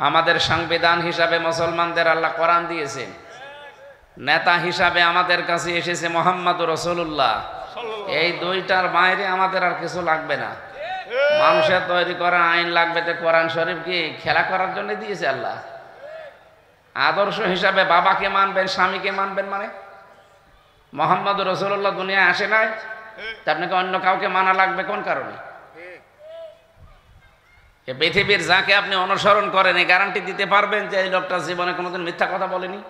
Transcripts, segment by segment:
আমাদের সংবিধান হিসাবে মুসলমানদের আল্লাহ কোরআন দিয়েছেন, নেতা হিসাবে আমাদের কাছে এসেছে মুহাম্মদুর রাসূলুল্লাহ। এই দুইটার বাইরে আমাদের আর কিছু লাগবে না। মানুষের তৈরি করা আইন লাগবে, তো কোরআন শরীফ কি খেলা করার জন্য দিয়েছে আল্লাহ? আদর্শ হিসাবে বাবাকে মানবেন, স্বামীকে মানবেন, মানে মুহাম্মদুর রাসূলুল্লাহ দুনিয়ায় আসে নাই, তা আপনাকে অন্য কাউকে মানা লাগবে কোন কারণে? এই পৃথিবীর যাকে আপনি অনুসরণ করেন এই গ্যারান্টি দিতে পারবেন যে এই লোকটা জীবনে কোনোদিন মিথ্যা কথা বলেনি?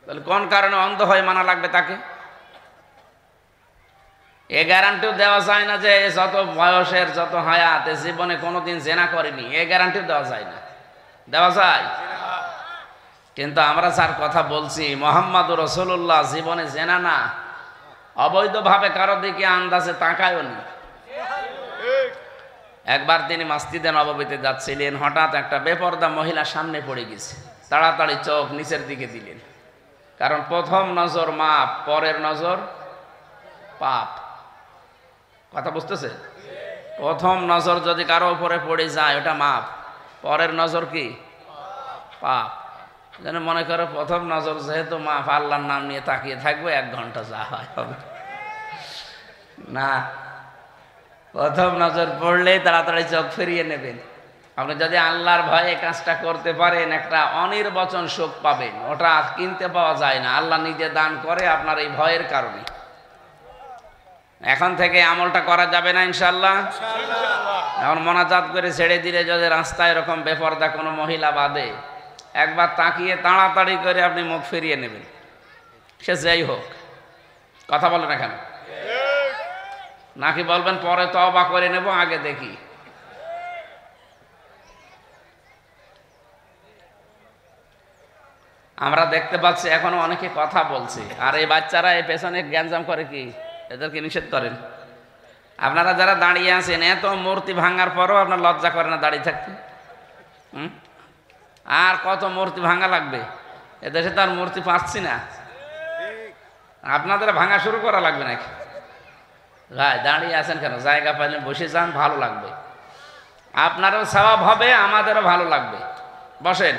তাহলে কোন কারণে অন্ধ হয়ে মানা লাগবে তাকে? এ গ্যারান্টিও দেওয়া যায় না যে যত বয়সের যত হায়াত জীবনে কোনোদিন জেনা করেনি, এ গ্যারান্টিও দেওয়া যায় না। দেওয়া যায়? কিন্তু আমরা যার কথা বলছি মুহাম্মদুর রাসূলুল্লাহ জীবনে জেনা না, অবৈধভাবে কারো দিকে আন্দাজে তাকায়ও নি। একবার তিনি মসজিদে নববীতে যাচ্ছিলেন, হঠাৎ একটা বেপরদা মহিলা সামনে পড়ে গেছে। তাড়াতাড়ি চোখ নিচের দিকে দিলেন, কারণ প্রথম নজর মাপ, পরের নজর পাপ। কথা বুঝতেছে? প্রথম নজর যদি কারো উপরে পড়ে যায় ওটা মাপ, পরের নজর কি? পাপ। যেন মনে করো প্রথম নজর যেহেতু মাপ, আল্লাহর নাম নিয়ে তাকিয়ে থাকবে 1 ঘন্টা, যা হয় হবে না। প্রথম নজর পড়লেই তাড়াতাড়ি চোখ ফিরিয়ে নেবেন। আপনি যদি আল্লাহর ভয়ে কাজটা করতে পারেন একটা অনির্বচন সুখ পাবেন, ওটা কিনতে পাওয়া যায় না, আল্লাহ নিজে দান করে আপনার এই ভয়ের কারণে। এখন থেকে আমলটা করা যাবে না ইনশাআল্লাহ? এখন মোনাজাত করে ছেড়ে দিলে যদি রাস্তায় এরকম বেপরদা কোনো মহিলা বাদে, একবার তাকিয়ে তাড়াতাড়ি করে আপনি মুখ ফিরিয়ে নেবেন, সে যেই হোক। কথা বলেন না কেন? নাকি বলবেন পরে তওবা করে নেব, আগে দেখি? আমরা দেখতে পাচ্ছি এখনো অনেকে কথা বলছে, আর এই বাচ্চারা এই পেছনে গ্যাঞ্জাম করে কি? এদেরকে নিষেধ করেন। আপনারা যারা দাঁড়িয়ে আছেন, এত মূর্তি ভাঙার পরও আপনার লজ্জা করে না দাঁড়িয়ে থাকতে? আর কত মূর্তি ভাঙা লাগবে? এদেশে তো আর মূর্তি পাচ্ছি না, আপনাদের ভাঙা শুরু করা লাগবে নাকি? ভাই দাঁড়িয়ে আছেন কেন? জায়গা পাইলে বসে যান, ভালো লাগবে, আপনারও সওয়াব হবে, আমাদেরও ভালো লাগবে। বসেন।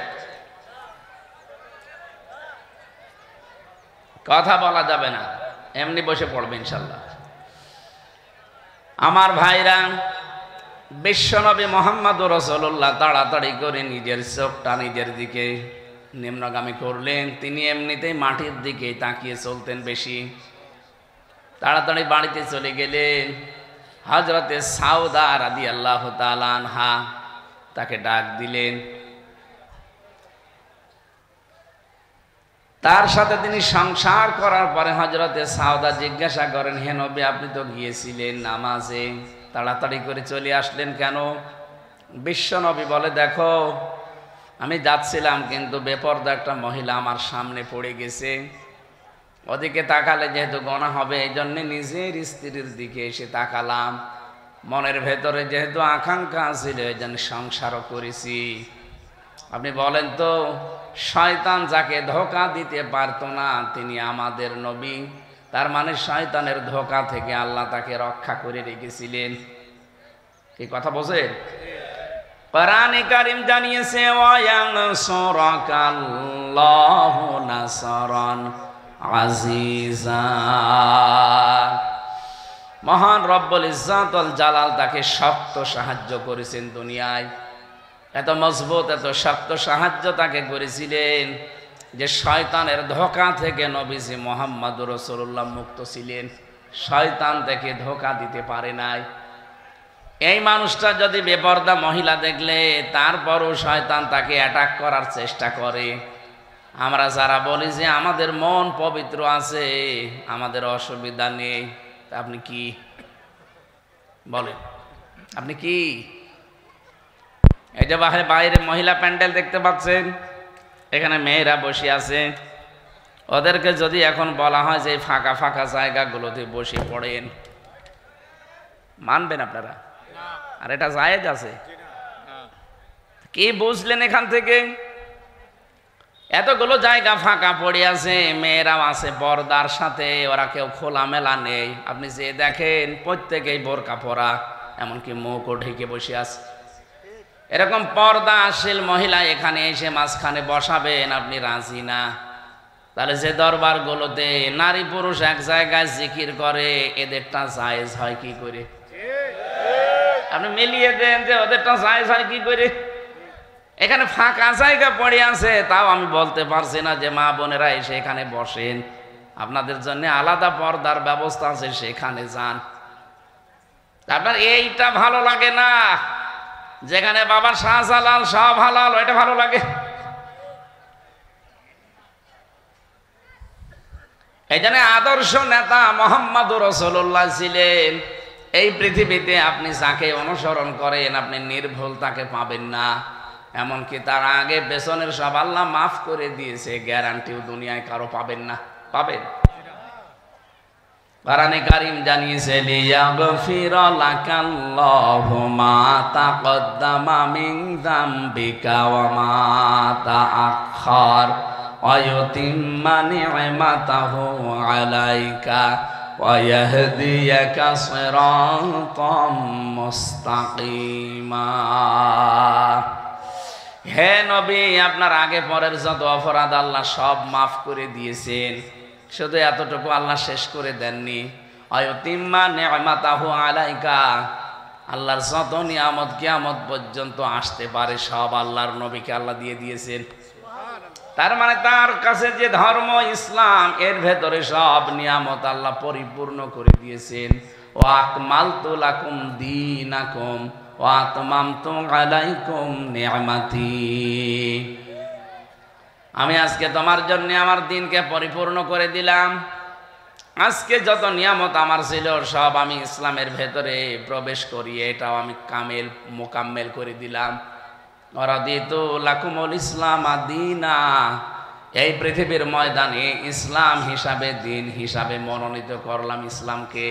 কথা বলা যাবে না, এমনি বসে পড়বে ইনশাল্লাহ। আমার ভাইরা, বিশ্বনবী মুহাম্মদুর রাসূলুল্লাহ তাড়াতাড়ি করে নিজের চোখটা নিজের দিকে নিম্নগামী করলেন। তিনি এমনিতেই মাটির দিকে তাকিয়ে চলতেন বেশি। তাড়াতাড়ি বাড়িতে চলে গেলেন। হযরতে সাউদা রাদিয়াল্লাহু তাআলা আনহা তাকে ডাক দিলেন। তার সাথে তিনি সংসার করার পরে হযরতে সাউদা জিজ্ঞাসা করেন, হে নবী, আপনি তো গিয়েছিলেন নামাজে, তাড়াতাড়ি করে চলে আসলেন কেন? বিশ্ব নবী বলে, দেখো আমি যাচ্ছিলাম, কিন্তু বেপরদা একটা মহিলা আমার সামনে পড়ে গেছে, ওদিকে তাকালে যেহেতু গুনাহ হবে, এই জন্য নিজের স্ত্রীর দিকে এসে তাকালাম। মনের ভেতরে যেহেতু আকাঙ্ক্ষা ছিল, এই জন্য সংসারও করেছি। আপনি বলেন তো, শয়তান যাকে ধোঁকা দিতে পারতো না তিনি আমাদের নবী, তার মানে শয়তানের ধোঁকা থেকে আল্লাহ তাকে রক্ষা করে রেখেছিলেন। কি কথা বোঝেন? কোরআনে কারীম জানিয়েছে, ওয়ায়ানসুরাকাল্লাহু নাসরান আজিজা। মহান রব্বুল ইজ্জত ওয়াল জালাল তাকে শক্ত সাহায্য করেছেন দুনিয়ায়। এত মজবুত, এত শক্ত সাহায্য তাকে করেছিলেন যে শয়তানের ধোঁকা থেকে নবীজি মুহাম্মদুর রাসূলুল্লাহ মুক্ত ছিলেন। শয়তান তাকে ধোঁকা দিতে পারে নাই। এই মানুষটা যদি বেপরদা মহিলা দেখলে তারপরও শয়তান তাকে অ্যাটাক করার চেষ্টা করে। আমরা যারা বলি যে আমাদের মন পবিত্র আছে, আমাদের অসুবিধা নেই, তা আপনি কি বলেন? আপনি কি? এই যে বাইরে মহিলা প্যান্ডেল দেখতে পাচ্ছেন, এখানে মেয়েরা বসে আছে, ওদেরকে যদি এখন বলা হয় যে ফাঁকা ফাঁকা জায়গাগুলোতে বসে পড়েন, মানবেন আপনারা? আর এটা জায়েজ আছে? কি বুঝলেন এখান থেকে? এতগুলো জায়গা ফাঁকা পড়ে আছে, মেয়েরাও আছে পর্দার সাথে, ওরা কেউ খোলামেলা নেই। আপনি যে দেখেন প্রত্যেকেই বোরকা পরা, এমনকি মুখও ঢেকে বসে আছে। এরকম পর্দাশীল মহিলা এখানে এসে মাঝখানে বসাবেন, আপনি রাজি না? তাহলে যে দরবারগুলোতে নারী পুরুষ এক জায়গায় জিকির করে এদেরটা জায়েজ হয় কি করে? আপনি মিলিয়ে দেন যে ওদেরটা জায়েজ হয় কি করে। এখানে ফাঁকা জায়গা পড়ে আছে, তাও আমি বলতে পারছি না যে মা বোনেরা এসে এখানে বসেন, আপনাদের জন্য আলাদা পর্দার ব্যবস্থা আছে, সেখানে যান। আপনার এইটা ভালো লাগে না, যেখানে বাবা শাহজালাল সব হালাল, ওইটা ভালো লাগে। এই জন্য আদর্শ নেতা মুহাম্মদুর রাসূলুল্লাহ ছিলেন। এই পৃথিবীতে আপনি যাকে অনুসরণ করেন আপনি নির্ভুল তাকে পাবেন না, এমনকি তার আগে পেছনের সব আল্লাহ মাফ করে দিয়েছে, গ্যারান্টিও দুনিয়ায় কারো পাবেন না। পাবেন? কোরআনে কারীম জানিয়েছে লিয়াগফির লাকাল্লাহু মা তাকদ্দামা মিন যামবিকা ওয়া মা তাআখার ওয়া ইউতিম্মা নি'মাতাহু আলাইকা ওয়া ইয়াহদিয়াকা সিরাতাম মুস্তাকিমা। হে নবী, আপনার আগে পরের যত অপরাধ আল্লাহ সব মাফ করে দিয়েছেন, শুধু এতটুকু আল্লাহ শেষ করে দেননি, আয়তিম্মা নি'মাতাহু আলাইকা, আল্লাহর যত নিয়ামত কিয়ামত পর্যন্ত আসতে পারে সব আল্লাহর নবীকে আল্লাহ দিয়ে দিয়েছেন। তার মানে তার কাছে যে ধর্ম ইসলাম, এর ভেতরে সব নিয়ামত আল্লাহ পরিপূর্ণ করে দিয়েছেন। ওয়া আকমালতু লাকুম দীনাকুম ওয়া আতমামতু আলাইকুম নি'মাতি, আমি আজকে তোমার জন্য আমার দিনকে পরিপূর্ণ করে দিলাম। আজকে যত নিয়ামত আমার ছিল সব আমি ইসলামের ভেতরে প্রবেশ করিয়ে এটাও আমি কামেল মোকাম্মেল করে দিলাম। ওয়ারাদিতু লাকুমুল ইসলাম দীনা, এই পৃথিবীর ময়দানে ইসলাম হিসাবে দিন হিসাবে মনোনীত করলাম ইসলামকে।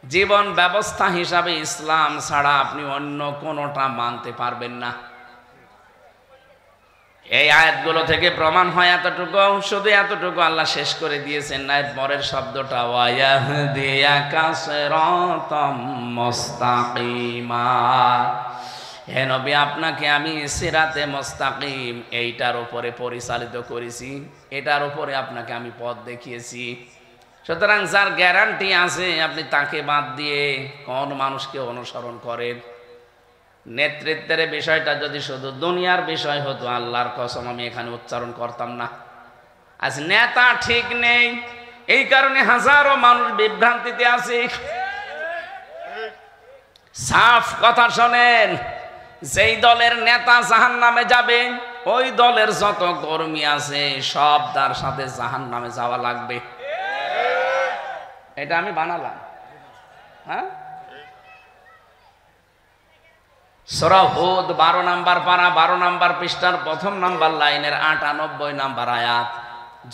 জীবন ব্যবস্থা হিসাবে ইসলাম ছাড়া আপনি অন্য কোনোটা মানতে পারবেন না। এই আয়াতগুলো থেকে প্রমাণ হয় এতটুকু, শুধু এতটুকু আল্লাহ শেষ করে দিয়েছেন না, এর পরের শব্দটা ওয়ায়াহদিয়াকা সিরাতাম মুস্তাকিমা, হে নবী আপনাকে আমি সিরাতে মুস্তাকিম এইটার উপরে পরিচালিত করেছি, এটার উপরে আপনাকে আমি পথ দেখিয়েছি। সুতরাং যার গ্যারান্টি আছে আপনি তাকে বাদ দিয়ে কোন মানুষকে অনুসরণ করেন? নেতৃত্বের বিষয়টা যদি শুধু দুনিয়ার বিষয় হতো, আল্লাহর কসম আমি এখানে উচ্চারণ করতাম না। আজ নেতা ঠিক নেই, এই কারণে হাজারো মানুষ বিভ্রান্তিতে আছে। সাফ কথা শোনেন, যেই দলের নেতা জাহান্নামে যাবে ওই দলের যত কর্মী আছে সব তার সাথে জাহান্নামে যাওয়া লাগবে। এটা আমি বানালাম। হ্যাঁ, সূরা হুদ 12 নম্বর পারা 12 নম্বর পৃষ্ঠার প্রথম নম্বর লাইনের 98 নম্বর আয়াত।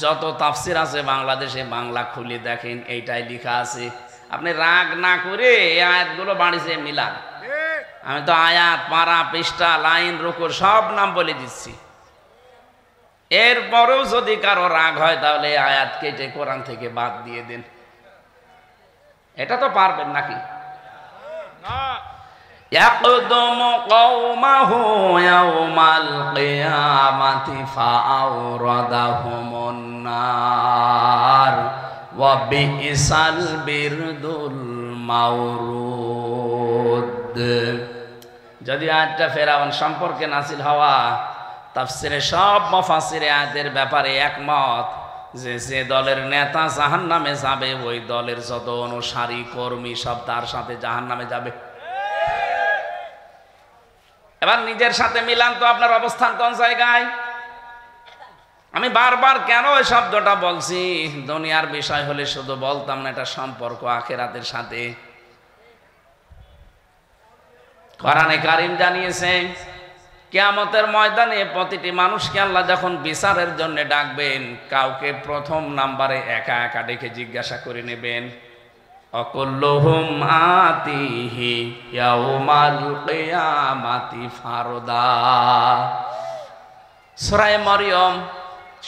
যত তাফসির আছে বাংলাদেশে বাংলা খুলে দেখেন, এইটাই লেখা আছে। আপনি রাগ না করে এই আয়াতগুলো বাড়িতে মিলান। আমি তো আয়াত পারা পৃষ্ঠা লাইন রুকুর সব নাম বলে দিচ্ছি। এরপরেও যদি কারো রাগ হয় তাহলে আয়াত কেটে কোরআন থেকে বাদ দিয়ে দেন। এটা তো পারবেন নাকি? ইয়াকদুমু কওমাহু ইয়াওমাল কিয়ামাতি ফাআওরাদাহুমুন নার ওয়া বিইসাল বিরদুল মাওরুদ। যদি আয়াতটা ফেরাউন সম্পর্কে নাযিল হওয়া, তাফসিরে সব মুফাসসিরে আয়াতের ব্যাপারে একমত যে যে দলের নেতা জাহান্নামে যাবে ওই দলের যত অনুসারী কর্মী সব তার সাথে জাহান্নামে যাবে। এবার নিজের সাথে মিলান তো আপনার অবস্থান কোন জায়গায়। আমি বারবার কেন এই শব্দটা বলছি, দুনিয়ার বিষয় হলে শুধু বলতাম না, এটা সম্পর্ক আখিরাতের সাথে। কোরআনে কারীম জানিয়েছে কিয়ামতের ময়দানে প্রতিটি মানুষকে আল্লাহ যখন বিচারের জন্য ডাকবেন, কাউকে প্রথম নাম্বারে একা একা ডেকে জিজ্ঞাসা করে নেবেন, অকুল্লুহুম আতিহি ইয়াউমাল কিয়ামাতি ফারদা। সূরা মরিয়ম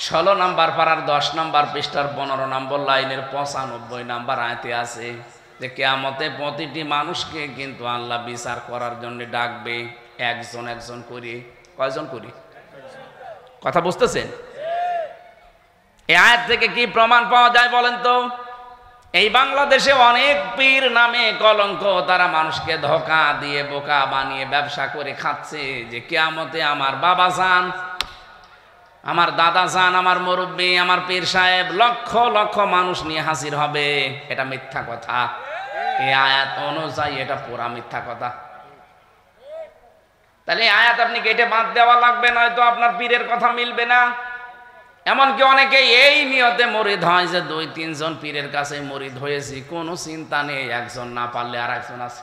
16 নম্বর পারার 10 নম্বর পৃষ্ঠার 15 নম্বর লাইনের 95 নম্বর আয়াতে আছে যে কিয়ামতে প্রতিটি মানুষকে কিন্তু আল্লাহ বিচার করার জন্য ডাকবে একজন একজন করে। কয়জন করি? কথা বুঝতেছেন? এই আয়াত থেকে কি প্রমাণ পাওয়া যায় বলেন তো? এই বাংলাদেশে অনেক পীর নামে কলঙ্ক, তারা মানুষকে ধোঁকা দিয়ে বোকা বানিয়ে ব্যবসা করে খাচ্ছে যে কিয়ামতে আমার বাবা যান, আমার দাদা যান, আমার মুরব্বী, আমার পীর সাহেব লক্ষ লক্ষ মানুষ নিয়ে হাজির হবে। এটা মিথ্যা কথা। এই আয়াত অনুযায়ী এটা পুরা মিথ্যা কথা। তাহলে এই আয়াত আপনি কেটে বাদ দেওয়া লাগবে, নয়তো আপনার পীরের কথা মিলবে না। এমনকি অনেকে এই নিয়তে মরিদ হয় যে 2-3 জন পীরের কাছে মরিদ হয়েছি, কোনো চিন্তা নেই, একজন না পারলে আর একজন আছে।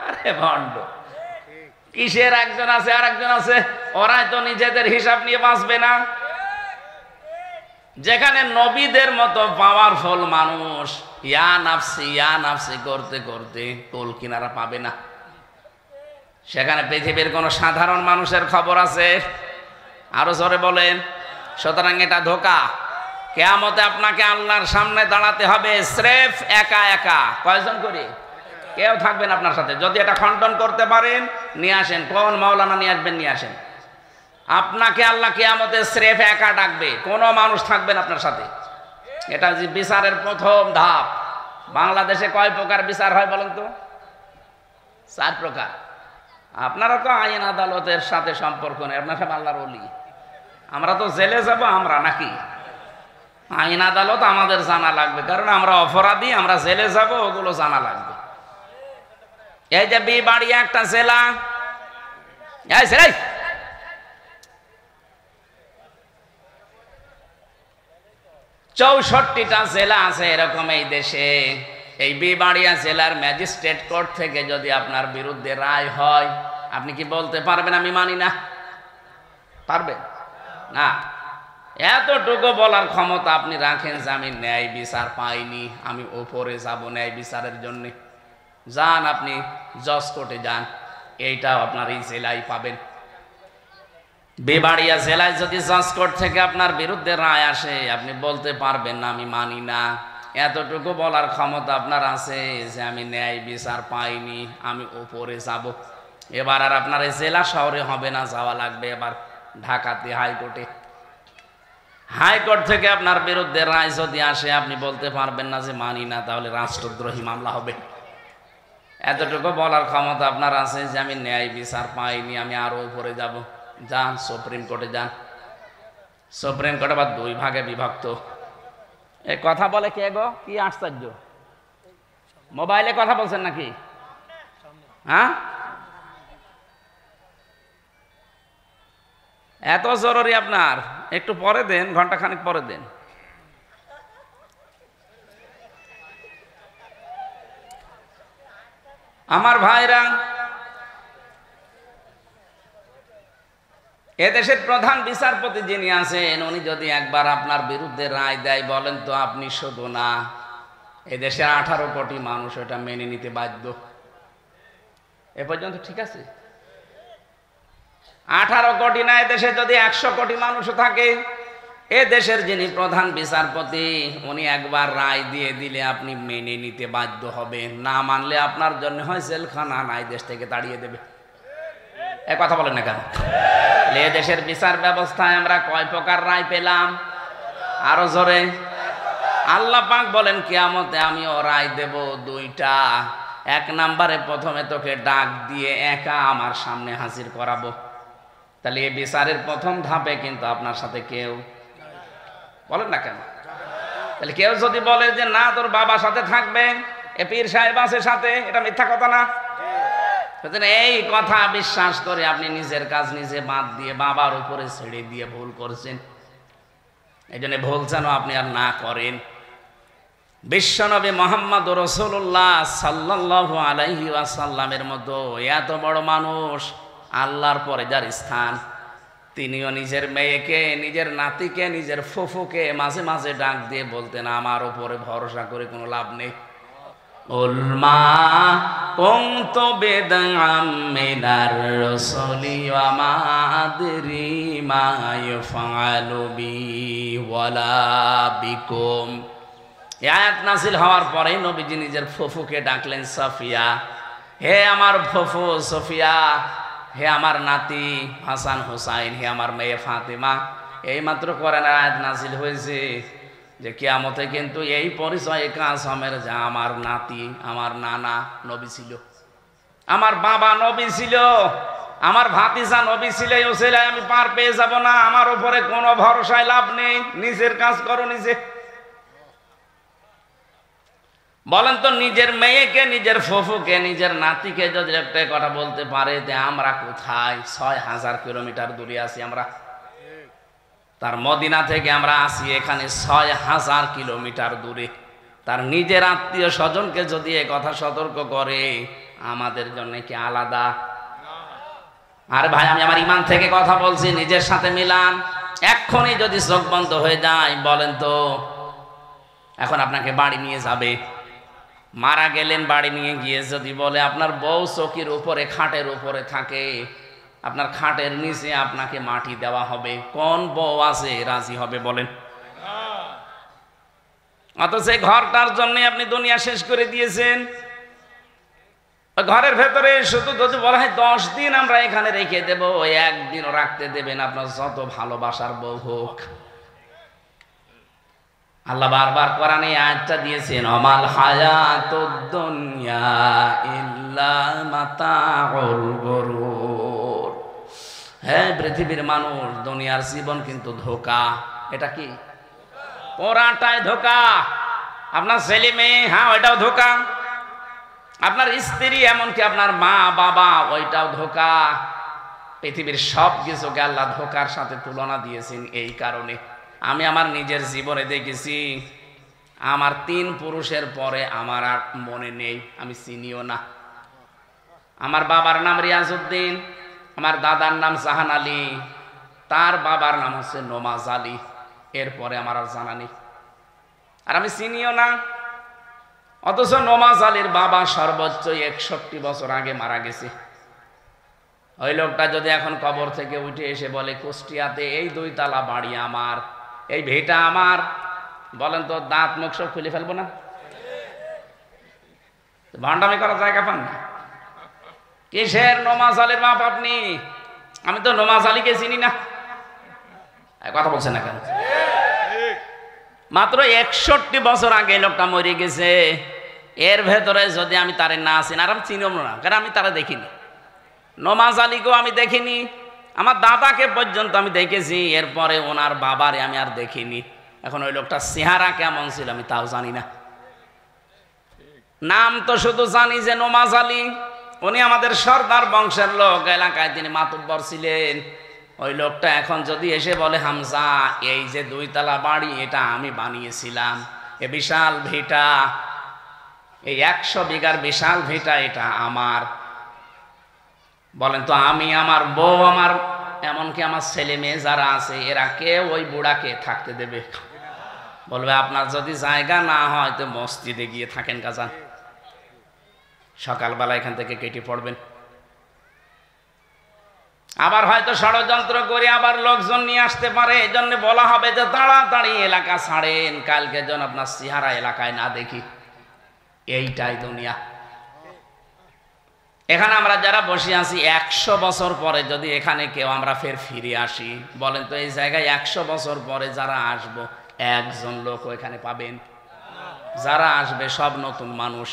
আরে ভণ্ড, কিসের একজন আছে আর একজন আছে? ওরাই তো নিজেদের হিসাব নিয়ে বাঁচবে না। যেখানে নবীদের মতো পাওয়ারফুল মানুষ ইয়া নাফসি করতে করতে কোল কিনারা পাবে না, সেখানে পৃথিবীর কোন সাধারণ মানুষের খবর আছে? আরো জোরে বলেন। সুতরাং এটা ধোঁকা। কিয়ামতে আপনাকে আল্লাহর সামনে দাঁড়াতে হবে স্রেফ একা একা। কয়জন করে? কেউ থাকবেন আপনার সাথে। যদি এটা খণ্ডন করতে পারেন নিয়ে আসেন, কোন মাওলানা নিয়ে আসবেন, নিয়ে আসেন। আপনাকে আল্লাহ কিয়ামতে স্রেফ একা ডাকবে, কোনো মানুষ থাকবেন আপনার সাথে। এটা যে বিচারের প্রথম ধাপ। বাংলাদেশে কয় প্রকার বিচার হয় বলেন তো? 4 প্রকার। আপনারা তো আইন আদালতের সাথে সম্পর্ক নেই, আপনার সব আল্লাহর ওলি। আমরা তো জেলে যাব আমরা নাকি? আইন আদালত আমাদের জানা লাগবে, কারণ আমরা অপরাধী, আমরা জেলে যাব, ওগুলো জানা লাগবে। এই যে বিবাড়িয়া একটা জেলা, 64টা জেলা আছে এরকম এই দেশে। এই বিবাড়িয়া জেলার ম্যাজিস্ট্রেট কোর্ট থেকে যদি আপনার বিরুদ্ধে রায় হয়, আপনি কি বলতে পারবেন আমি মানি না? পারবেন না। এতটুকু বলার ক্ষমতা আপনি রাখেন যে আমি ন্যায় বিচার পাইনি, আমি ওপরে যাব ন্যায় বিচারের জন্য। যান আপনি জজ কোর্টে যান, এইটাও আপনার এই জেলায় পাবেন। বিবাড়িয়া জেলায় যদি জজ কোর্ট থেকে আপনার বিরুদ্ধে রায় আসে, আপনি বলতে পারবেন না আমি মানি না। এতটুকু বলার ক্ষমতা আপনার আছে যে আমি ন্যায় বিচার পাইনি, আমি ওপরে যাব। এবার আর আপনার এই জেলা শহরে হবে না, যাওয়া লাগবে এবার ঢাকাতে হাইকোর্টে। হাইকোর্ট থেকে আপনার বিরুদ্ধে রায় যদি আসে, আপনি বলতে পারবেন না যে মানি না, তাহলে রাষ্ট্রদ্রোহী মামলা হবে। এতটুকু বলার ক্ষমতা আপনার আছে যে আমি ন্যায় বিচার পাইনি, আমি আরো উপরে যাব। যান সুপ্রিম কোর্টে যান। সুপ্রিম কোর্ট আবার 2 ভাগে বিভক্ত। এই কথা বলে কে গো? কি আশ্চর্য! মোবাইলে কথা বলছেন নাকি? হ্যাঁ, এত জরুরি আপনার? একটু পরে দেন, ঘন্টাখানেক পরে দেন। আমার ভাইরা, এদেশের প্রধান বিচারপতি যিনি আছেন, উনি যদি একবার আপনার বিরুদ্ধে রায় দেয়, বলেন তো আপনি শুধু না, এদেশের 18 কোটি মানুষ এটা মেনে নিতে বাধ্য। এ পর্যন্ত ঠিক আছে? 18 কোটি না, এদেশে যদি 100 কোটি মানুষ থাকে, এ দেশের যিনি প্রধান বিচারপতি, উনি একবার রায় দিয়ে দিলে আপনি মেনে নিতে বাধ্য হবেন। না মানলে আপনার জন্য হয় জেলখানা, না এই দেশ থেকে তাড়িয়ে দেবে। এ কথা বলেন না কেন? এ দেশের বিচার ব্যবস্থায় আমরা কয় প্রকার রায় পেলাম? আরো জোরে। আল্লাহ পাক বলেন কিয়ামতে আমিও রায় দেব 2টা। 1 নম্বরে প্রথমে তোকে ডাক দিয়ে একা আমার সামনে হাজির করাবো। তাহলে এই বিচারের প্রথম ধাপে কিন্তু আপনার সাথে কেউ, বলেন না কেন? তাহলে কেউ যদি বলে যে না তোর বাবার সাথে থাকবে, এ পীর সাহেব আছে সাথে, এটা মিথ্যা কথা না? এই কথা বিশ্বাস করে আপনি নিজের কাজ নিজে বাদ দিয়ে বাবার উপরে ছেড়ে দিয়ে ভুল করছেন। এই জন্য ভুল যেন আপনি আর না করেন। বিশ্বনবী মুহাম্মদ রাসূলুল্লাহ সাল্লাল্লাহু আলাইহি ওয়াসাল্লামের মতো এত বড় মানুষ, আল্লাহর পরে যার স্থান, তিনিও নিজের মেয়েকে, নিজের নাতিকে, নিজের ফুফুকে মাঝে মাঝে ডাক দিয়ে বলতেন আমার উপরে ভরসা করে কোনো লাভ নেই। উলমা কুনতু বিদআম মিনার রাসূলি ওয়া মা আদরি মা ইউফআলু বি ওয়ালা বিকুম। এই আয়াত নাযিল হওয়ার পরে নবীজি নিজের ফুফুকে ডাকলেন সাফিয়া, হে আমার ফুফু সফিয়া, হে আমার নাতি হাসান হুসাইন, হে আমার মেয়ে ফাতেমা, এইমাত্র কোরআন আয়াত নাযিল হয়েছে যে কিয়ামতে কিন্তু এই পরিচয় কাসমের যে আমার নাতি, আমার নানা নবী ছিল, আমার বাবা নবী ছিল, আমার ভাতিজা নবী ছিল। এই ওসিলায় আমি পার পেয়ে যাব না, আমার উপরে কোনো ভরসায় লাভ নেই, নিজের কাজ করো নিজে। বলেন তো, নিজের মেয়েকে, নিজের ফুফুকে, নিজের নাতিকে যদি একটা কথা বলতে পারে যে আমরা কোথায়, ৬,০০০ কিলোমিটার দূরে আছি আমরা, তার মদিনা থেকে আমরা আসি এখানে ৬,০০০ কিলোমিটার দূরে, তার নিজের আত্মীয় স্বজনকে যদি এ কথা সতর্ক করে, আমাদের জন্য কি আলাদা? আর ভাই, আমি আমার ইমান থেকে কথা বলছি, নিজের সাথে মিলান। এক্ষুনি যদি চোখ বন্ধ হয়ে যায়, বলেন তো, এখন আপনাকে বাড়ি নিয়ে যাবে, মারা গেলেন, বাড়ি নিয়ে গিয়ে যদি বলে আপনার বউ চৌকির উপরে, খাটের উপরে থাকে, আপনার খাটের নিচে আপনাকে মাটি দেওয়া হবে, কোন বউ আছে রাজি হবে বলেন? অথচ এই ঘরটার জন্য আপনি দুনিয়া শেষ করে দিয়েছেন। ঘরের ভেতরে শুধু যদি বলা হয় 10 দিন আমরা এখানে রেখে দেব, ওই একদিনও রাখতে দেবেন, আপনার যত ভালোবাসার বউ হোক। আল্লাহ বারবার কোরআনে আয়াতটা দিয়েছেন, আমাল হায়াতুদ দুনিয়া ইল্লা মাতাউল গুরুর। হ্যাঁ, পৃথিবীর মানুষ, দুনিয়ার জীবন কিন্তু ধোঁকা। এটা কি? পুরাটাই ধোঁকা। আপনার ছেলে মেয়ে, হ্যাঁ ওইটাও ধোঁকা। আপনার স্ত্রী, এমনকি আপনার মা বাবা, ওইটাও ধোঁকা। পৃথিবীর সব কিছুকে আল্লাহ ধোঁকার সাথে তুলনা দিয়েছেন। এই কারণে আমি আমার নিজের জীবনে দেখেছি, আমার 3 পুরুষের পরে আমার আর মনে নেই, আমি চিনিও না। আমার বাবার নাম রিয়াজউদ্দিন, আমার দাদার নাম জাহান আলী, তার বাবার নাম হচ্ছে নমাজ আলী, এরপরে আমার আর জানা নেই, আর আমি চিনিও না। অথচ নমাজ আলীর বাবা সর্বোচ্চ 61 বছর আগে মারা গেছে। ওই লোকটা যদি এখন কবর থেকে উঠে এসে বলে কুষ্টিয়াতে এই 2 তালা বাড়ি আমার, এই ভিটা আমার, বলেন তো দাঁত মুখ সব খুলে ফেলবো না? ভান্ডামি করার জায়গা পান না। কিসের নমাজ আলীর বাপ আপনি? আমি তো নমাজ আলীকে চিনি না। কথা বলছেন না কেন? মাত্র 61 বছর আগে লোকটা মরে গেছে। এর ভেতরে যদি আমি তারে না চিনি, আর আমি চিনিও না, কারণ আমি তারা দেখিনি। নমাজ আলীকেও আমি দেখিনি, আমার দাদাকে পর্যন্ত আমি দেখেছি, এরপরে ওনার বাবারে আমি আর দেখিনি। এখন ওই লোকটা চেহারা কেমন ছিল আমি তাও জানি না। নাম তো শুধু জানি যে নমাজ আলী, উনি আমাদের সর্দার বংশের লোক, এলাকায় তিনি মাতুব্বর ছিলেন। ওই লোকটা এখন যদি এসে বলে হামজা এই যে 2 তালা বাড়ি এটা আমি বানিয়েছিলাম, এ বিশাল ভিটা, এই 100 বিঘার বিশাল ভিটা এটা আমার, বলেন তো আমি, আমার বউ, আমার এমনকি আমার ছেলে মেয়ে যারা আছে, এরা কেউ ওই বুড়াকে থাকতে দেবে? বলবে আপনার যদি জায়গা না হয় তো মসজিদে গিয়ে থাকেন, কাজান, সকালবেলা এখান থেকে কেটে পড়বেন। আবার হয়তো ষড়যন্ত্র করে আবার লোকজন নিয়ে আসতে পারে, এই জন্য বলা হবে যে তাড়াতাড়ি এলাকা ছাড়েন, কালকে যেন আপনার চেহারা এলাকায় না দেখি। এইটাই দুনিয়া। এখানে আমরা যারা বসে আছি, 100 বছর পরে যদি এখানে কেউ আমরা ফিরে আসি, বলেন তো এই জায়গায় 100 বছর পরে যারা আসবো, একজন লোক এখানে পাবেন? যারা আসবে সব নতুন মানুষ,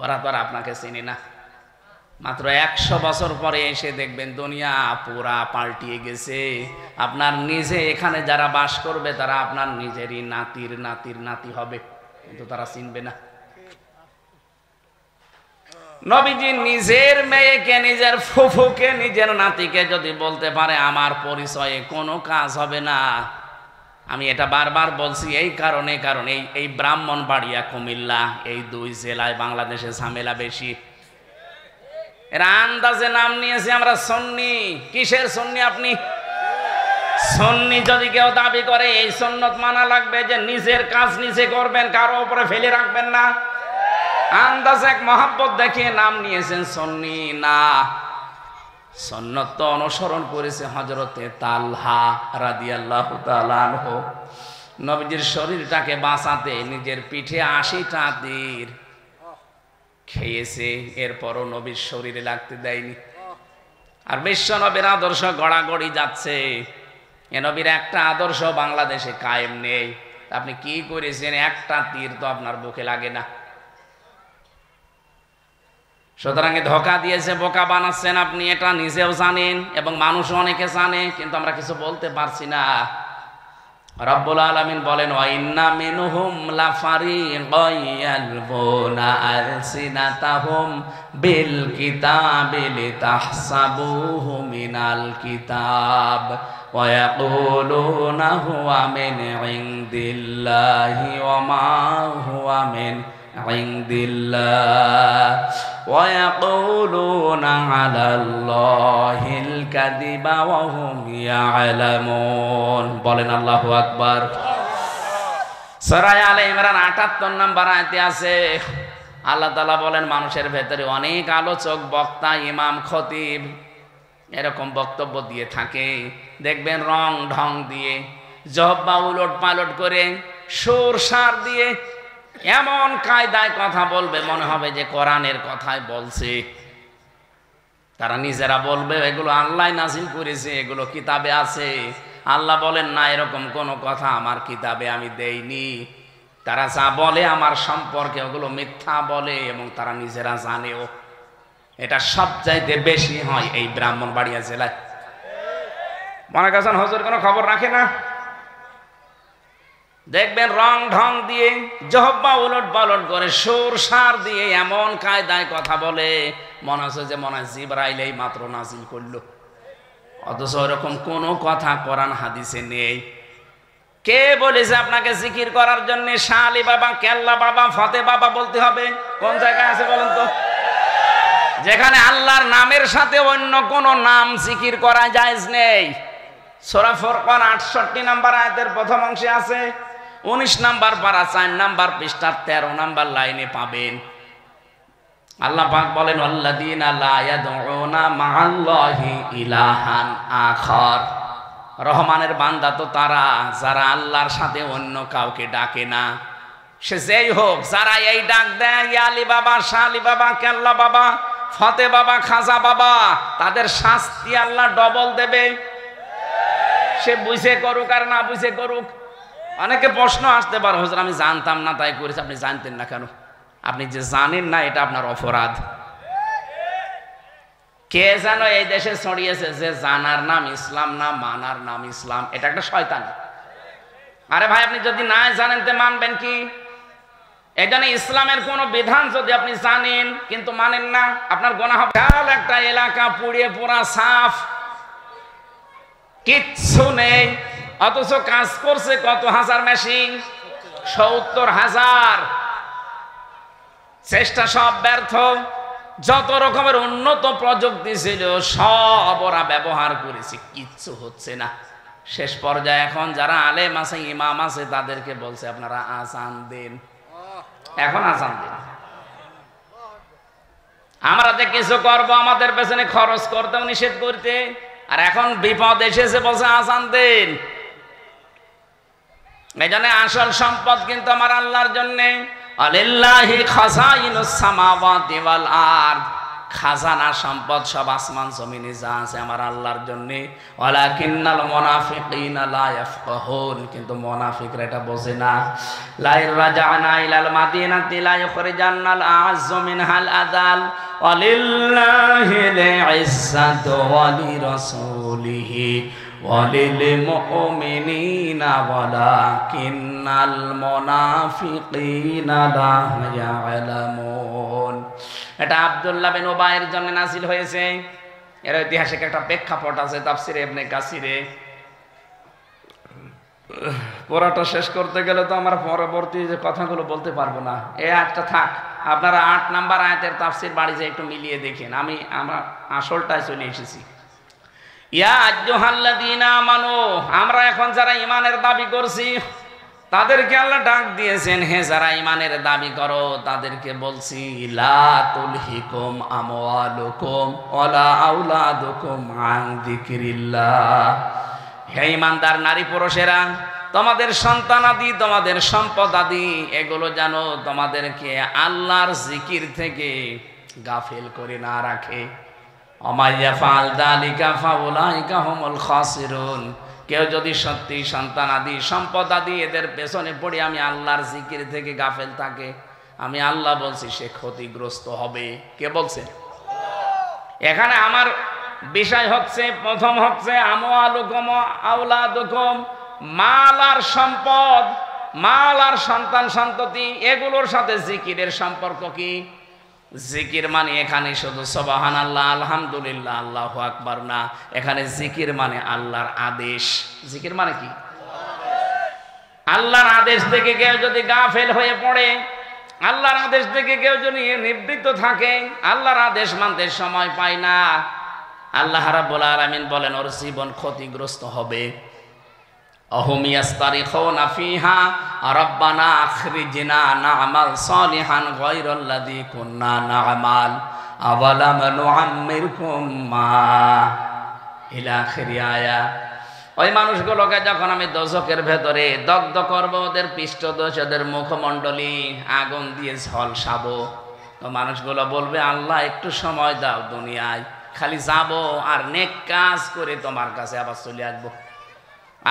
ওরা তো আর আপনাকে চিনি না। মাত্র 100 বছর পরে এসে দেখবেন দুনিয়া পুরা পাল্টিয়ে গেছে। আপনার নিজে এখানে যারা বাস করবে তারা আপনার নিজেরই নাতির নাতির নাতি হবে, কিন্তু তারা চিনবে না। নবীজি নিজের মেয়েকে, নিজের ফুফুকে, নিজের নাতিকে যদি বলতে পারে আমার পরিচয়ে কোনো কাজ হবে না। আমি এটা বারবার বলছি এই কারণে, কারণ এই ব্রাহ্মণবাড়িয়া, কুমিল্লা, এই 2 জেলায় বাংলাদেশে ঝামেলা বেশি। এরা আন্দাজে নাম নিয়েছে আমরা সুন্নি। কিসের সুন্নি আপনি? সুন্নি যদি কেউ দাবি করে, এই সুন্নত মানা লাগবে যে নিজের কাজ নিজে করবেন, কারো উপরে ফেলে রাখবেন না। আন্দাজে এক মহাব্বত দেখিয়ে নাম নিয়েছেন সুন্নি। না, সুন্নত তো অনুসরণ করেছে হযরতে তালহা রাদিয়াল্লাহু তাআলা আনহু। নবীজির শরীরটাকে বাঁচাতে নিজের পিঠে 80টা তীর খেয়েছে, এরপরও নবীর শরীরে লাগতে দেয়নি। আর বিশ্ব নবীর আদর্শ গড়াগড়ি যাচ্ছে। এ নবীর একটা আদর্শ বাংলাদেশে কায়েম নেই। আপনি কি করেছেন? একটা তীর তো আপনার বুকে লাগে না। সুতরাং ধোঁকা দিয়েছে, বোকা বানাচ্ছেন আপনি, এটা নিজেও জানেন এবং মানুষ অনেকে জানে, কিন্তু আমরা কিছু বলতে পারছি না। রব্বুল আলামিন বলেন, ওয়া ইন্না মিনহুম লাফারিকান ইয়ালবুনা আলসিনাতাহুম বিল কিতাবি লিতাহসাবুহু মিনাল কিতাব ওয়া ইয়াকুলুনা হুয়া মিন ইনদিল্লাহি ওয়া মা হুয়া মিন ইনদিল্লাহ ওয়া ইয়াকুলুনা আলাল্লাহিল কাযিবা ওয়া হুম ইয়ালামুন। বলেন আল্লাহু আকবার। সূরা আলে ইমরান ৭৮ নম্বর আয়াতে আছে, আল্লাহ তাআলা বলেন, মানুষের ভেতরে অনেক আলোচক, বক্তা, ইমাম, খতিব এরকম বক্তব্য দিয়ে থাকে। দেখবেন রং ঢং দিয়ে, জহবা উলট পালট করে, সুর সার দিয়ে এমন কায়দায় কথা বলবে মনে হবে যে কোরআনের কথাই বলছে। তারা নিজেরা বলবে এগুলো আল্লাহ নাযিল করেছে, এগুলো কিতাবে আছে। আল্লাহ বলেন, না, এরকম কোনো কথা আমার কিতাবে আমি দেইনি। তারা যা বলে আমার সম্পর্কে ওগুলো মিথ্যা বলে এবং তারা নিজেরা জানেও। এটা সবচাইতে বেশি হয় এই ব্রাহ্মণবাড়িয়া জেলায়। মনে করছেন হুজুর কোনো খবর রাখে না? দেখবেন রং ঢং দিয়ে, জহব্বা উলট পালট করে, সুর সার দিয়ে এমন কায়দায় কথা বলে মনে হচ্ছে যে মনে হয় জিবরাইল এই মাত্র নাজিল করলো। অথচ এরকম কোনো কথা কোরআন হাদিসে নেই। কে বলেছে আপনাকে জিকির করার জন্য শাহ আলী বাবা, কেল্লা বাবা, ফতে বাবা বলতে হবে? কোন জায়গায় আছে বলেন তো? যেখানে আল্লাহর নামের সাথে অন্য কোন নাম জিকির করা জায়েজ নেই। সূরা ফুরকান ৬৮ নম্বর আয়াতের প্রথম অংশে আছে, ১৯ নম্বর পারা ৪ নম্বর পৃষ্ঠার ১৩ নম্বর লাইনে পাবেন। আল্লাহ পাক বলেন, আল্লাযীনা লা ইয়াদউনা মা'আল্লাহি ইলাহান আখার। রহমানের বান্দা তো তারা যারা আল্লাহর সাথে অন্য কাউকে ডাকে না। সে যেই হোক, যারা এই ডাক দেয়, ইয়া আলী বাবা, শাহ আলী বাবা, কেল্লা বাবা, ফতে বাবা, খাজা বাবা, তাদের শাস্তি আল্লাহ ডবল দেবে। সে বুঝে করুক আর না বুঝে করুক। অনেকে প্রশ্ন আসতে পারে, হুজুর আমি জানতাম না তাই করেছি। আপনি জানতেন না কেন? আপনি যে জানেন না এটা আপনার অপরাধ। কে যেন এই দেশে ছড়িয়েছে যে জানার নাম ইসলাম না, মানার নাম ইসলাম। এটা একটা শয়তান। আরে ভাই, আপনি যদি না জানেন তো মানবেন কি? এই জন্য ইসলামের কোন বিধান যদি আপনি জানেন কিন্তু মানেন না, আপনার গুনাহ হবে। একটা এলাকা পুড়িয়ে পোড়া সাফ, কিচ্ছু নেই, অথচ কাজ করছে কত হাজার মেশিন, ৭০,০০০। চেষ্টা সব ব্যর্থ। যত রকমের উন্নত প্রযুক্তি ছিল সব ওরা ব্যবহার করেছে, কিচ্ছু হচ্ছে না। শেষ পর্যায়ে এখন যারা আলেম আছে, ইমাম আছে, তাদেরকে বলছে আপনারা আযান দেন। এখন আযান দেন। আমরা যে কিছু করবো আমাদের পেছনে খরচ করতেও নিষেধ করতে, আর এখন বিপদ এসেছে বলছে আযান দেন। এই জন্য আসল সম্পদ কিন্তু আমার আল্লাহর জন্যে। আলিল্লাহি খাযাইনুস সামাওয়াতি ওয়াল আরদ। খাজানা সম্পদ সব আসমান জমিনে যা আছে আমার আল্লাহর জন্যে। ওয়ালাকিন্নাল মুনাফিকিনা লা ইয়াফকাহুন। কিন্তু মুনাফিকরা এটা বোঝে না। লা ইরজা'না ইলাল মাদিনাতি লা ইখরিজান্নাল আ'আজ্জু মিনহাল আযাল ওয়ালিল্লাহিল ইজ্জাতু ওয়া লিরাসূলিহি ওয়ালিল মুমিনিনা ওয়ালাকিন্নাল মুনাফিকিনা লা ইয়ালামুন। এটা আব্দুল্লাহ বিন উবাইয়ের জন্য নাযিল হয়েছে। এর ঐতিহাসিক একটা প্রেক্ষাপট আছে তাফসীরে ইবনে কাসিরে। পড়াটা শেষ করতে গেলে তো আমরা পরবর্তী যে কথাগুলো বলতে পারবো না। এই আয়াতটা থাক, আপনারা ৮ নাম্বার আয়াতের তাফসীর বাড়ি যেয়ে একটু মিলিয়ে দেখেন। আমরা আসলটায় চলে এসেছি। ইয়া আইয়ুহাল্লাযীনা আমানু, আমরা এখন যারা ঈমানের দাবি করছি তাদেরকে আল্লাহ ডাক দিয়েছেন, হে যারা ঈমানের দাবি করো তাদেরকে বলছি, লা তুলহিকুম আমওয়ালুকুম ওয়ালা আওলাদুকুম আন যিকরিল্লাহ। হে ঈমানদার নারী পুরুষেরা, তোমাদের সন্তানাদি, তোমাদের সম্পদাদি, এগুলো যেন তোমাদেরকে আল্লাহর জিকির থেকে গাফিল করে না রাখে। অমাইয়া ফাল দালিকা ফাউলাইকা হুমুল খাসিরুন। কেউ যদি সত্যি সন্তানাদি, সম্পদাদি এদের পেছনে পড়ে আমি আল্লাহর জিকির থেকে গাফেল থাকে, আমি আল্লাহ বলছি সে ক্ষতিগ্রস্ত হবে। কে বলছে? এখানে আমার বিষয় হচ্ছে, প্রথম হচ্ছে আমওয়ালুকুম আওলাদুকুম, মাল আর সম্পদ, মাল আর সন্তান সন্ততি, এগুলোর সাথে জিকিরের সম্পর্ক কি? জিকির মানে এখানে শুধু সুবহানাল্লাহ, আলহামদুলিল্লাহ, আল্লাহু আকবার না, এখানে জিকির মানে আল্লাহর আদেশ। জিকির মানে কি? আল্লাহর আদেশ থেকে কেউ যদি গাফেল হয়ে পড়ে, আল্লাহর আদেশ থেকে কেউ যদি নিবৃত্ত থাকে, আল্লাহর আদেশ মানতে সময় পায় না, আল্লাহ রাব্বুল আলামিন বলেন ওর জীবন ক্ষতিগ্রস্ত হবে। অহুম ইয়াস্তারিখুনা ফিহা রাব্বানা আখরিজনা না'মাল সালিহান গায়রাল্লাযী কুন্না না'মাল আওয়ালাম নুআম্মিরকুম মা ইলা আখিরি আয়া। ওই মানুষগুলোকে যখন আমি দোজখের ভেতরে দগ্ধ করব, ওদের পৃষ্ঠদেশ, ওদের মুখমণ্ডলী আগুন দিয়ে ঝলসাবো, তো মানুষগুলো বলবে আল্লাহ একটু সময় দাও, দুনিয়ায় খালি যাব আর নেক কাজ করে তোমার কাছে আবার চলে আসবো।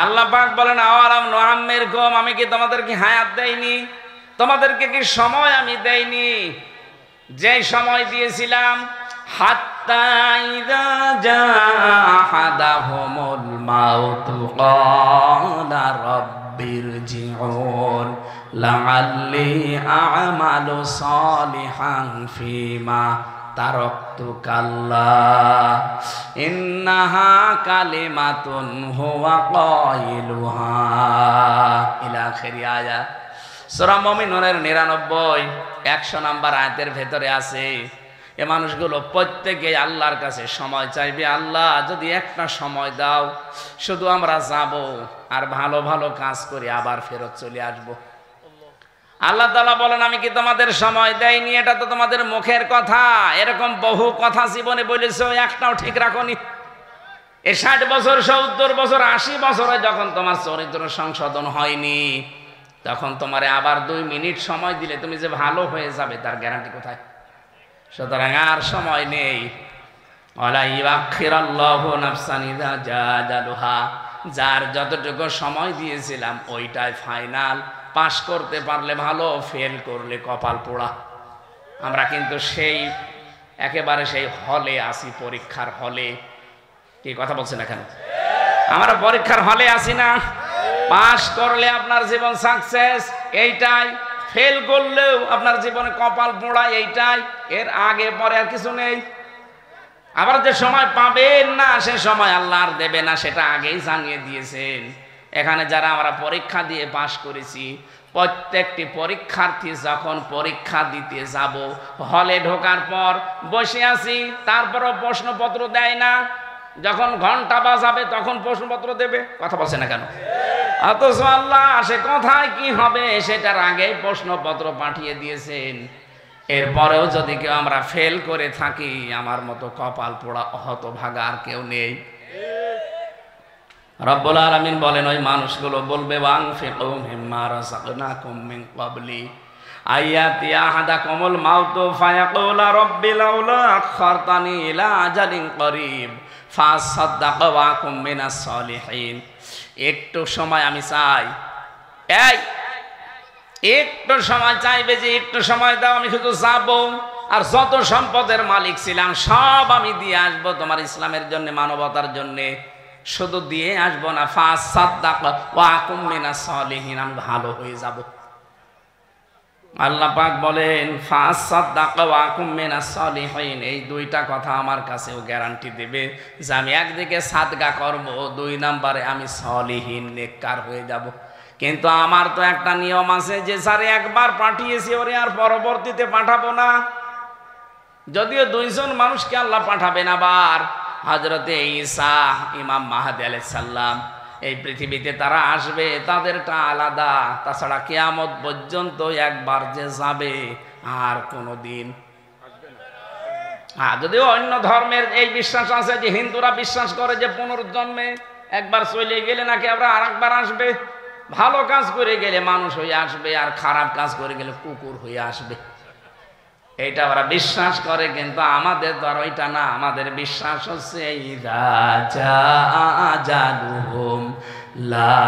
আল্লাহ পাক বলেন আওয়ালাম নুআম্মিরকুম, আমি কি তোমাদেরকে হায়াত দেইনি? তোমাদেরকে কি সময় আমি দেইনি? যে সময় দিয়েছিলাম, হাত্তা ইযা জাহাদাহুমুল মাউতু ক্বালা রাব্বিরজিউন লাআল্লি আ'মালু সালিহান ফীমা তারাকতু কাল্লা ইন্নাহা কালিমাতুন হুয়া কাইলুহা ইলা আখিরি আয়া। সূরা মুমিনুনের 99 100 নম্বর আয়াতের ভেতরে আছে এ মানুষগুলো প্রত্যেকে আল্লাহর কাছে সময় চাইবে, আল্লাহ যদি একটা সময় দাও, শুধু আমরা যাব আর ভালো ভালো কাজ করে আবার ফেরত চলে আসব। আল্লাহ তাআলা বলেন আমি কি তোমাদের সময় দেইনি? এটা তো তোমাদের মুখের কথা, এরকম বহু কথা জীবনে বলেছো, একটাও ঠিক রাখোনি। এই 60 বছর 70 বছর 80 বছরে যখন তোমার চরিত্র সংশোধন হয়নি, তখন তোমারে আবার 2 মিনিট সময় দিলে তুমি যে ভালো হয়ে যাবে তার গ্যারান্টি কোথায়? সুতরাং আর সময় নেই। ওয়ালা ইউআখিরাল্লাহু নাফসান ইযা জাআ আজালুহা, যার যতটুকু সময় দিয়েছিলাম ওইটাই ফাইনাল। পাস করতে পারলে ভালো, ফেল করলে কপাল পোড়া। আমরা কিন্তু সেই একেবারে সেই হলে আসি, পরীক্ষার হলে। কি কথা বলছেন এখানে? আমরা পরীক্ষার হলে আসি না? পাস করলে আপনার জীবন সাকসেস, এইটাই। ফেল করলেও আপনার জীবনে কপাল পোড়া, এইটাই। এর আগে পরে আর কিছু নেই। আবার যে সময় পাবেন না সে সময় আল্লাহ আর দেবে না, সেটা আগেই জানিয়ে দিয়েছেন। এখানে যারা আমরা পরীক্ষা দিয়ে পাশ করেছি, প্রত্যেকটি পরীক্ষার্থী যখন পরীক্ষা দিতে যাব, হলে ঢোকার পর বসে আছি, তারপরও প্রশ্নপত্র দেয় না। যখন ঘন্টা বাজাবে তখন প্রশ্নপত্র দেবে। কথা বলছে না কেন? অথচ আল্লাহ সে কথায় কি হবে সেটার আগেই প্রশ্নপত্র পাঠিয়ে দিয়েছেন। এরপরেও যদি কেউ আমরা ফেল করে থাকি, আমার মতো কপাল পোড়া হতভাগা আর কেউ নেই। রব্বুল আলামিন বলেন ওই মানুষগুলো বলবে ওয়ানফিকু মিম্মা রাযাকনাকুম মিন ক্বাবলি আয়াতি আহাদাকুমুল মাউতু ফায়াকুলা রাব্বি লাউলা আখখারতানি ইলা আজালিন করিব ফাসাদদাকা ওয়া আকুম মিনাস সালিহিন। একটু সময় আমি চাই, এই একটু সময় চাইবে যে একটু সময় দাও, আমি শুধু যাব আর যত সম্পদের মালিক ছিলাম সব আমি দিয়ে আসবো তোমার ইসলামের জন্য, মানবতার জন্য। শুধু দিয়ে আসবো না, ফাসাদদাকা ওয়া আকুম মিনাস সালিহিন, আমি ভালো হয়ে যাব। আল্লাহ পাক বলেন ফাসাদদাকা ওয়া আকুম মিনাস সালিহিন, এই দুইটা কথা আমার কাছেও গ্যারান্টি দেবে যে আমি একদিকে সাদকা করব, 2 নম্বরে আমি সালিহিন নেককার হয়ে যাব। কিন্তু আমার তো একটা নিয়ম আছে যে স্যারে একবার পাঠিয়েছি ওরে আর পরবর্তীতে পাঠাবো না। যদিও 2 জন মানুষকে আল্লাহ পাঠাবেন আবার, হযরতে ঈসা, ইমাম মাহদী আলাইহিস সালাম, এই পৃথিবীতে তারা আসবে, তাদেরটা আলাদা। তাছাড়া কিয়ামত পর্যন্ত একবার যে যাবে আর কোনোদিন আসবে না। যদিও অন্য ধর্মের এই বিশ্বাস আছে যে হিন্দুরা বিশ্বাস করে যে পুনর্জন্মে একবার চলে গেলে নাকি আবার আরেকবার আসবে। ভালো কাজ করে গেলে মানুষ হয়ে আসবে, আর খারাপ কাজ করে গেলে কুকুর হয়ে আসবে। এটা ওরা বিশ্বাস করে, কিন্তু আমাদের তো আর ওইটা না। আমাদের বিশ্বাস হচ্ছে ইযা জাআ আজালুহুম লা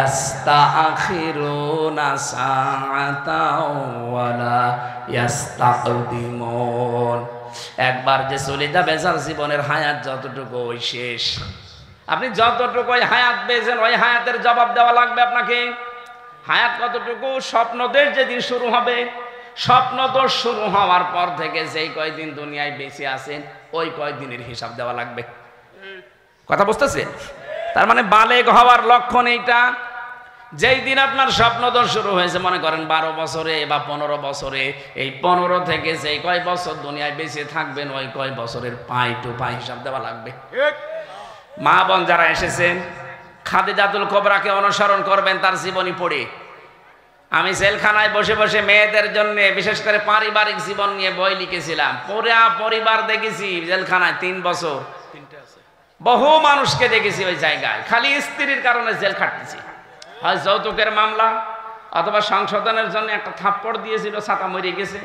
ইস্তাখিরুনা সাআতাও ওয়ালা ইস্তাকদিমুন। একবার যে চলে যাবে, যার জীবনের হায়াত যতটুকু ওই শেষ। আপনি যতটুকু ওই হায়াত পেয়েছেন, ওই হায়াতের জবাব দেওয়া লাগবে আপনাকে। হায়াত কতটুকু? স্বপ্নদের যেদিন শুরু হবে, স্বপ্ন তো শুরু হওয়ার পর থেকে যেই কয়দিন দুনিয়ায় বেঁচে আছেন, ওই কয়দিনের হিসাব দেওয়া লাগবে। কথা বুঝতেছেন? তার মানে বালেগ হওয়ার লক্ষণ এইটা। যেই দিন আপনার স্বপ্নদোষ শুরু হয়েছে, মনে করেন 12 বছরে বা 15 বছরে, এই 15 থেকে যেই কয় বছর দুনিয়ায় বেঁচে থাকবেন, ওই কয় বছরের পাই টু পাই হিসাব দেওয়া লাগবে। মা বোন যারা এসেছেন, খাদিজাতুল কুবরাকে অনুসরণ করবেন তার জীবনী পড়ে। আমি জেলখানায় বসে বসে মেয়েদের জন্য, বিশেষ করে পারিবারিক জীবন নিয়ে বই লিখেছিলাম। পুরা পরিবার দেখেছি জেলখানায় 3 বছর। বহু মানুষকে দেখেছি ওই জায়গায়, খালি স্ত্রীর কারণে জেল খাটতেছি। হয় যৌতুকের মামলা, অথবা সংশোধনের জন্য একটা থাপ্পড় দিয়েছিল, ছাতা মরে গেছে।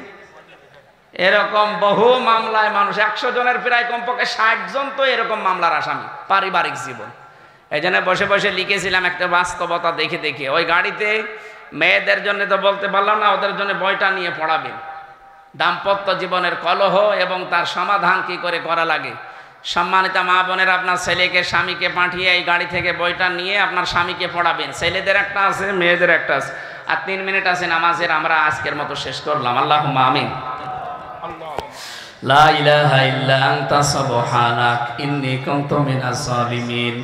এরকম বহু মামলায় মানুষ, 100 জনের প্রায় কমপক্ষে 60 জন তো এরকম মামলার আসামি। পারিবারিক জীবন, এই জন্য বসে বসে লিখেছিলাম একটা বাস্তবতা দেখে দেখে। ওই গাড়িতে মেয়েদের জন্য তো বলতে পারলাম না, ওদের জন্য বইটা নিয়ে পড়াবেন, দাম্পত্য জীবনের কলহ এবং তার সমাধান কি করে করা লাগে। সম্মানিত মা বোনের, আপনার ছেলেকে স্বামীকে পাঠিয়ে এই গাড়ি থেকে বইটা নিয়ে আপনার স্বামীকে পড়াবেন। ছেলেদের একটা আছে, মেয়েদের একটা আছে। আর 3 মিনিট আছে নামাজের। আমরা আজকের মতো শেষ করলাম। আল্লাহুম্মা আমিন। লা ইলাহা ইল্লা আনতা সুবহানাক ইন্নী কুনতু মিনাজ জালিমিন।